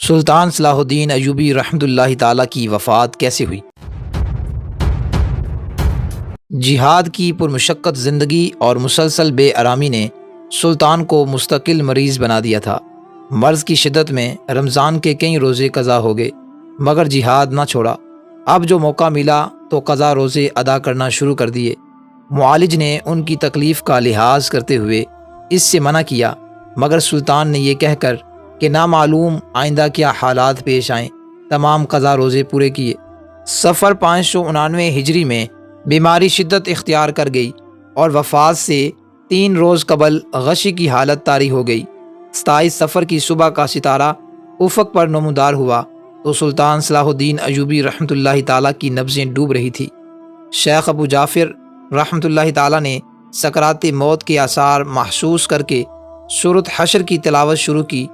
سلطان صلاح الدین ایوبی رحمۃ اللہ تعالیٰ کی وفات کیسے ہوئی؟ جہاد کی پرمشقت زندگی اور مسلسل بے آرامی نے سلطان کو مستقل مریض بنا دیا تھا۔ مرض کی شدت میں رمضان کے کئی روزے قضا ہو گئے، مگر جہاد نہ چھوڑا۔ اب جو موقع ملا تو قضا روزے ادا کرنا شروع کر دیے۔ معالج نے ان کی تکلیف کا لحاظ کرتے ہوئے اس سے منع کیا، مگر سلطان نے یہ کہہ کر کہ نامعلوم آئندہ کیا حالات پیش آئیں، تمام قضا روزے پورے کیے۔ صفر 599 ہجری میں بیماری شدت اختیار کر گئی اور وفات سے 3 روز قبل غشی کی حالت طاری ہو گئی۔ 27 صفر کی صبح کا ستارہ افق پر نمودار ہوا تو سلطان صلاح الدین ایوبی رحمۃ اللہ تعالیٰ کی نبضیں ڈوب رہی تھی۔ شیخ ابو جعفر رحمۃ اللہ تعالیٰ نے سکرات موت کے آثار محسوس کر کے سورۃ حشر کی تلاوت شروع کی۔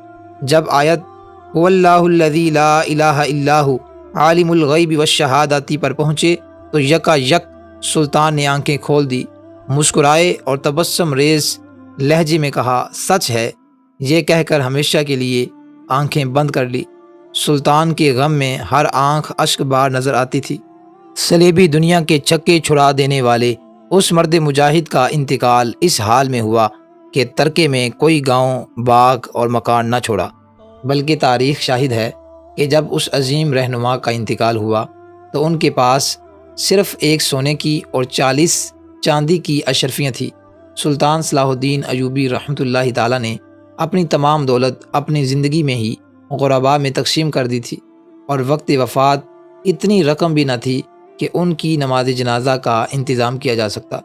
جب آیت هو اللہ الذی لا الہ الا هو عالم الغیب والشہادۃ پر پہنچے تو یکا یک سلطان نے آنکھیں کھول دی، مسکرائے اور تبسم ریز لہجے میں کہا، سچ ہے، یہ کہہ کر ہمیشہ کے لیے آنکھیں بند کر لی۔ سلطان کے غم میں ہر آنکھ اشک بار نظر آتی تھی۔ صلیبی دنیا کے چھکے چھڑا دینے والے اس مرد مجاہد کا انتقال اس حال میں ہوا کہ ترکے میں کوئی گاؤں، باغ اور مکان نہ چھوڑا، بلکہ تاریخ شاہد ہے کہ جب اس عظیم رہنما کا انتقال ہوا تو ان کے پاس صرف 1 سونے کی اور 40 چاندی کی اشرفیاں تھیں۔ سلطان صلاح الدین ایوبی رحمۃ اللہ تعالیٰ نے اپنی تمام دولت اپنی زندگی میں ہی غرباء میں تقسیم کر دی تھی، اور وقت وفات اتنی رقم بھی نہ تھی کہ ان کی نماز جنازہ کا انتظام کیا جا سکتا۔